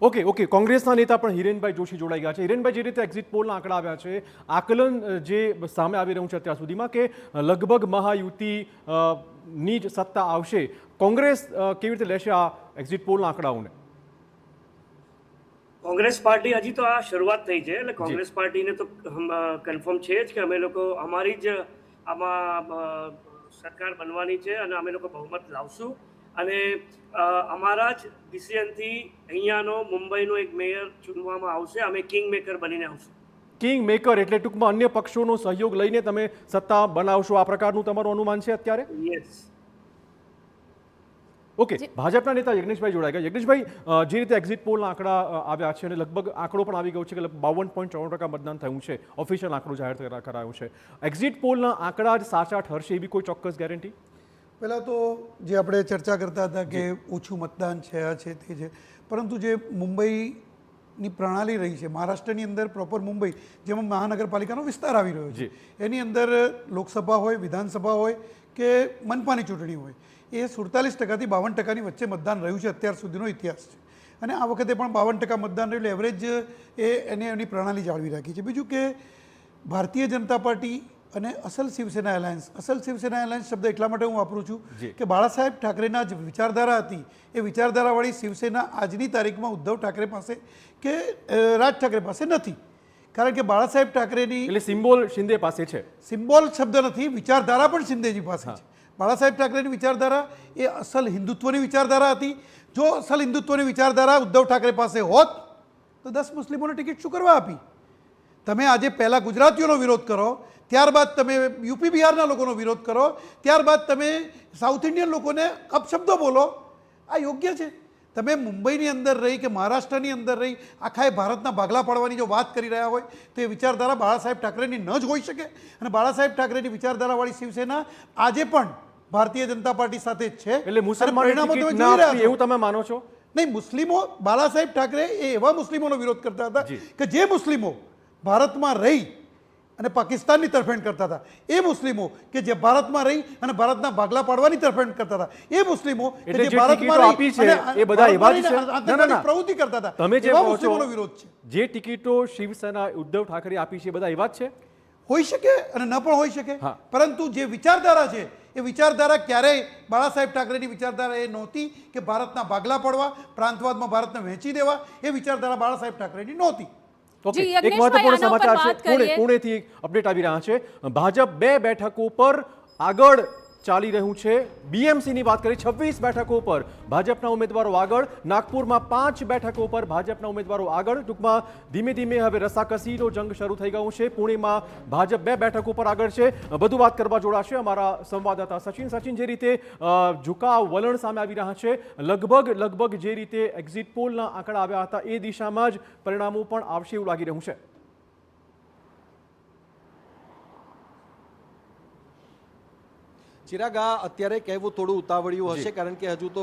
Okay કોંગ્રેસના નેતા પણ હિરેનભાઈ જોશી જોડાઈ ગયા છે. હિરેનભાઈ, જે રીતે એક્ઝિટ પોલના આંકડા આવ્યા છે, આકલન જે સામે આવી રહ્યું છે અત્યાર સુધીમાં કે લગભગ મહાયુતિ ની જ સત્તા આવશે, કોંગ્રેસ કેવી રીતે લેશે આ એક્ઝિટ પોલના આંકડાઓને? કોંગ્રેસ પાર્ટી હજી તો આ શરૂઆત થઈ છે, એટલે કોંગ્રેસ પાર્ટીને તો કન્ફર્મ છે જ કે અમે લોકો અમારી જ આમાં સરકાર બનવાની છે અને અમે લોકો બહુમત લાવશું અને અમારા જ ડિસિઝનથી અહીંયાનો મુંબઈનો એક મેયર ચૂંટવામાં આવશે. અમે કિંગ મેકર બનીને આવશું. કિંગ મેકર એટલે ટૂંકમાં અન્ય પક્ષોનો સહયોગ લઈને તમે સત્તા બનાવશો, આ પ્રકારનું તમારું અનુમાન છે અત્યારે? યસ. ઓકે, ભાજપના નેતા યજ્ઞેશભાઈ જોડાઈ ગયા. યજ્ઞેશભાઈ, જે રીતે એક્ઝિટ પોલના આંકડા આવ્યા છે અને લગભગ આંકડો પણ આવી ગયો છે કે 52.94% મતદાન થયું છે, ઓફિશિયલ આંકડો જાહેર કરાયો છે, એક્ઝિટ પોલના આંકડા જ સાચા ઠરશે એવી કોઈ ચોક્કસ ગેરંટી? પહેલાં તો જે આપણે ચર્ચા કરતા હતા કે ઓછું મતદાન છે, આ છે તે છે, પરંતુ જે મુંબઈની પ્રણાલી રહી છે, મહારાષ્ટ્રની અંદર પ્રોપર મુંબઈ જેમાં મહાનગરપાલિકાનો વિસ્તાર આવી રહ્યો છે, એની અંદર લોકસભા હોય, વિધાનસભા હોય કે મનપાની ચૂંટણી હોય, એ 47% થી 52% વચ્ચે મતદાન રહ્યું છે અત્યાર સુધીનો ઇતિહાસ છે. અને આ વખતે પણ 52% મતદાન રહ્યું, એવરેજ એની પ્રણાલી જાળવી રાખી છે. બીજું કે ભારતીય જનતા પાર્ટી અને અસલ શિવસેના એલાયન્સ શબ્દ એટલા માટે હું વાપરું છું કે બાળાસાહેબ ઠાકરેના જે વિચારધારા હતી એ વિચારધારાવાળી શિવસેના આજની તારીખમાં ઉદ્ધવ ઠાકરે પાસે કે રાજ ઠાકરે પાસે નથી. કારણ કે બાળાસાહેબ ઠાકરેની એટલે સિમ્બોલ શિંદે પાસે છે. સિમ્બોલ શબ્દ નથી, વિચારધારા પણ શિંદેજી પાસે છે. બાળાસાહેબ ઠાકરેની વિચારધારા એ અસલ હિન્દુત્વની વિચારધારા હતી. જો અસલ હિન્દુત્વની વિચારધારા ઉદ્ધવ ઠાકરે પાસે હોત તો 10 મુસ્લિમોને ટિકિટ શું કરવા આપી? તમે આજે પહેલાં ગુજરાતીઓનો વિરોધ કરો, ત્યારબાદ તમે યુપી બિહારના લોકોનો વિરોધ કરો, ત્યારબાદ તમે સાઉથ ઇન્ડિયન લોકોને અપશબ્દો બોલો. આ યોગ્ય છે? તમે મુંબઈની અંદર રહી કે મહારાષ્ટ્રની અંદર રહી આખા ભારતના ભાગલા પાડવાની જો વાત કરી રહ્યા હોય તો એ વિચારધારા બાળાસાહેબ ઠાકરેની ન જ હોઈ શકે. અને બાળાસાહેબ ઠાકરેની વિચારધારાવાળી શિવસેના આજે પણ ભારતીય જનતા પાર્ટી સાથે જ છે. એટલે મુસલમાનો એવું તમે માનો છો? નહીં, મુસ્લિમો, બાળાસાહેબ ઠાકરે એ એવા મુસ્લિમોનો વિરોધ કરતા હતા કે જે મુસ્લિમો ભારતમાં રહી અને પાકિસ્તાનની તરફેણ કરતા હતા, એ મુસ્લિમો કે જે ભારતમાં રહી અને ભારતના ભાગલા પાડવાની તરફેણ કરતા હતા, એ મુસ્લિમો કે જે ભારતમાં રહી અને એ બધા એવા જ છે, પ્રવૃત્તિ કરતા હતા, તમે જે મુસ્લિમોનો વિરોધ છે. જે ટિકિટો શિવસેના ઉદ્ધવ ઠાકરે આપી છે, બધા એવા જ છે? હોઈ શકે અને ન પણ હોઈ શકે, પરંતુ જે વિચારધારા છે એ વિચારધારા ક્યારેય બાળાસાહેબ ઠાકરેની વિચારધારા એ નહોતી કે ભારતના ભાગલા પાડવા, પ્રાંતવાદમાં ભારતને વહેંચી દેવા. એ વિચારધારા બાળાસાહેબ ઠાકરેની નહોતી. એક મહત્વપૂર્ણ સમાચાર છે, પુણેથી અપડેટ આવી રહ્યા છે. ભાજપ 2 બેઠકો પર આગળ ચાલી રહ્યું છે. બીએમસીની વાત કરી 26 બેઠકો પર ભાજપના ઉમેદવારો આગળ, નાગપુરમાં 5 બેઠકો પર ભાજપના ઉમેદવારો આગળ. ટૂંકમાં ધીમે ધીમે હવે રસાકસીનો જંગ શરૂ થઈ ગયો છે. પુણેમાં ભાજપ 2 બેઠકો પર આગળ છે. વધુ વાત કરવા જોડાશે અમારા સંવાદદાતા સચિન. જે રીતે ઝુકાવ વલણ સામે આવી રહ્યા છે, લગભગ જે રીતે એક્ઝિટ પોલના આંકડા આવ્યા હતા એ દિશામાં જ પરિણામો પણ આવશે એવું લાગી રહ્યું છે. ચિરાગ, અત્યારે કહેવું થોડું ઉતાવળિયું હશે કારણ કે હજુ તો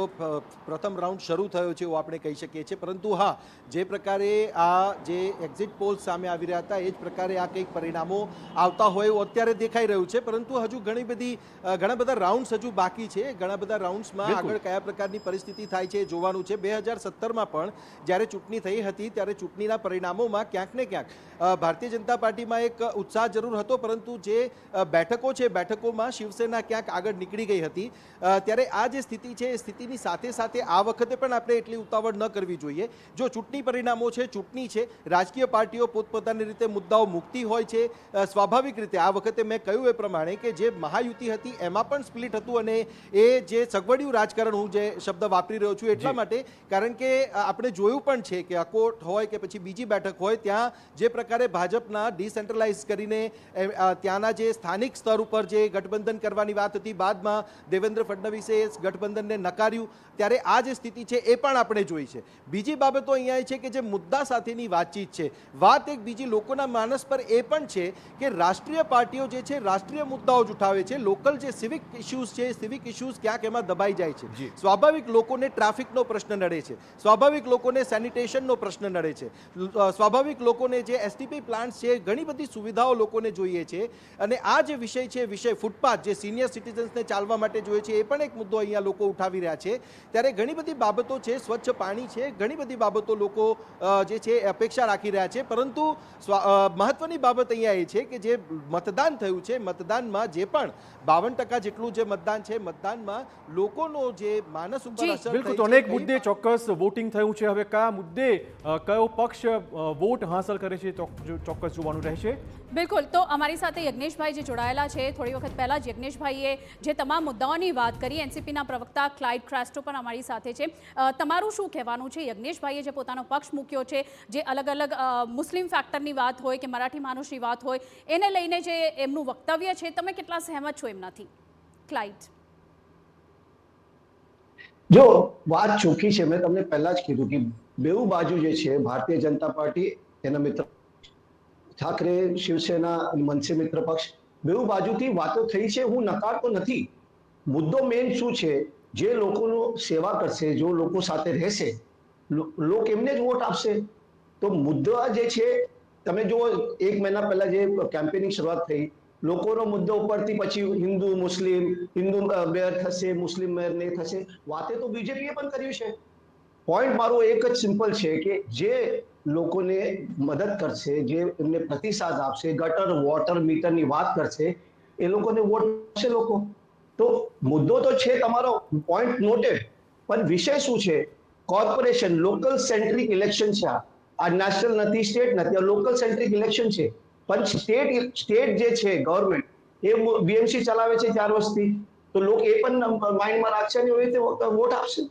પ્રથમ રાઉન્ડ શરૂ થયો છે એવું આપણે કહી શકીએ છીએ. પરંતુ હા, જે પ્રકારે આ જે એક્ઝિટ પોલ સામે આવી રહ્યા હતા એ જ પ્રકારે આ કંઈક પરિણામો આવતા હોય એવું અત્યારે દેખાઈ રહ્યું છે. પરંતુ હજુ ઘણા બધા રાઉન્ડ્સ હજુ બાકી છે. ઘણા બધા રાઉન્ડ્સમાં આગળ કયા પ્રકારની પરિસ્થિતિ થાય છે એ જોવાનું છે. 2017માં પણ જ્યારે ચૂંટણી થઈ હતી ત્યારે ચૂંટણીના પરિણામોમાં ક્યાંક ને ક્યાંક ભારતીય જનતા પાર્ટીમાં એક ઉત્સાહ જરૂર હતો, પરંતુ જે બેઠકો છે બેઠકોમાં શિવસેના ક્યાંક આગળ નીકળી ગઈ હતી. ત્યારે આ જે સ્થિતિ છે એ સ્થિતિની સાથે સાથે આ વખતે પણ આપણે એટલી ઉતાવળ ન કરવી જોઈએ. જો ચૂંટણી પરિણામો છે, ચૂંટણી છે, રાજકીય પાર્ટીઓ પોતપોતાની રીતે મુદ્દાઓ મૂકતી હોય છે. સ્વાભાવિક રીતે આ વખતે મેં કહ્યું એ પ્રમાણે કે જે મહાયુતિ હતી એમાં પણ સ્પ્લિટ હતું અને એ જે સગવડિયું રાજકારણ, હું જે શબ્દ વાપરી રહ્યો છું એટલા માટે કારણ કે આપણે જોયું પણ છે કે અકોટ હોય કે પછી બીજી બેઠક હોય, ત્યાં જે પ્રકારે ભાજપના ડિસેન્ટ્રલાઇઝ કરીને ત્યાંના જે સ્થાનિક સ્તર ઉપર જે ગઠબંધન કરવાની વાત હતી, બાદમાં દેવેન્દ્ર ફડણવીસે ગઠબંધનને નકાર્યું, ત્યારે આ જે સ્થિતિ છે એ પણ આપણે જોઈ છે. બીજી બાબતો અહીંયા છે કે જે મુદ્દા સાથેની વાતચીત છે, વાત એક બીજી લોકોના માનસ પર એ પણ છે કે રાષ્ટ્રીય પાર્ટીઓ જે છે રાષ્ટ્રીય મુદ્દાઓ જ ઉઠાવે છે. લોકલ જે સિવિક ઇશ્યુઝ છે, સિવિક ઇશ્યુઝ ક્યાંક એમાં દબાઈ જાય છે. સ્વાભાવિક લોકોને ટ્રાફિકનો પ્રશ્ન નડે છે, સ્વાભાવિક લોકોને સેનિટેશનનો પ્રશ્ન નડે છે, સ્વાભાવિક લોકોને જે એસટીપી પ્લાન્ટ છે, ઘણી બધી સુવિધાઓ લોકોને જોઈએ છે. અને આ જે વિષય છે, વિષય ફૂટપાથ, જે સિનિયર સિટીઝન સિટીઝન્સને ચાલવા માટે જોઈએ છે, એ પણ એક મુદ્દો અહીંયા લોકો ઉઠાવી રહ્યા છે. ત્યારે ઘણી બધી બાબતો છે, સ્વચ્છ પાણી છે, ઘણી બધી બાબતો લોકો જે છે એ અપેક્ષા રાખી રહ્યા છે. પરંતુ મહત્વની બાબત અહીંયા એ છે કે જે મતદાન થયું છે, મતદાનમાં જે પણ 52% જેટલું જે મતદાન છે, મતદાનમાં લોકોનો જે માનસ ઉપર અસર બિલકુલ, થઈ તો છે, અનેક મુદ્દે ચોક્કસ વોટિંગ થયું છે. હવે કયા મુદ્દે કયો પક્ષ વોટ હાંસલ કરે છે ચોક્કસ જોવાનું રહેશે. બિલકુલ, તો અમારી સાથે યજ્ઞેશભાઈ જે જોડાયેલા છે, થોડી વખત પહેલા જ યજ્ઞેશભાઈએ જે તમામ મુદ્દાઓની વાત કરી, એનસીપીના પ્રવક્તા ક્લાઇડ ક્રાસ્ટો પણ અમારી સાથે છે. તમારું શું કહેવાનું છે? યજ્ઞેશભાઈએ જે પોતાનો પક્ષ મૂક્યો છે, જે અલગ અલગ મુસ્લિમ ફેક્ટરની વાત હોય કે મરાઠી માનુષની વાત હોય, એને લઈને જે એમનું વક્તવ્ય છે, તમે કેટલા સહેમત છો એમનાથી? ક્લાઇડ. જો વાત ચોખ્ખી છે, મેં તમને પહેલા જ કીધું કે બેઉ બાજુ જે છે, ભારતીય જનતા પાર્ટી એના મિત્ર ઠાકરે, શિવસેના, મનસે મિત્ર પક્ષ, બેઉ બાજુથી વાતો થઈ છે. હું નકારતો નથી. મુદ્દો મેઇન શું છે? જે લોકોનો સેવા કરશે, જો લોકો સાથે રહેશે, લોકો એમને જ વોટ આપશે. તો મુદ્દા જે છે, તમે જો 1 મહિના પહેલા જે કેમ્પેનિંગ શરૂઆત થઈ, લોકોનો મુદ્દો ઉપરથી પછી હિન્દુ મુસ્લિમ, હિન્દુ મેયર થશે, મુસ્લિમ મેયર નહીં થશે, વાતે તો બીજેપીએ પણ કર્યું છે. પોઈન્ટ મારો એક જ સિમ્પલ છે કે જે લોકોને મદદ કરશે, જે એમને પ્રતિસાદ આપશે, ગટર વોટર મીટરની વાત કરશે, એ લોકોને વોટ આપશે લોકો. તો મુદ્દો તો છે તમારો, પોઈન્ટ નોટેડ, પણ વિષય શું છે? કોર્પોરેશન લોકલ સેન્ટ્રિક ઇલેક્શન છે. આ નેશનલ નથી, સ્ટેટ નથી, આ લોકલ સેન્ટ્રિક ઇલેક્શન છે. પણ સ્ટેટ જે છે ગવર્મેન્ટ, એ બીએમસી ચલાવે છે 4 વર્ષથી, તો લોકો એ પણ માઇન્ડમાં રાખશે અને એવી રીતે વોટ આપશે.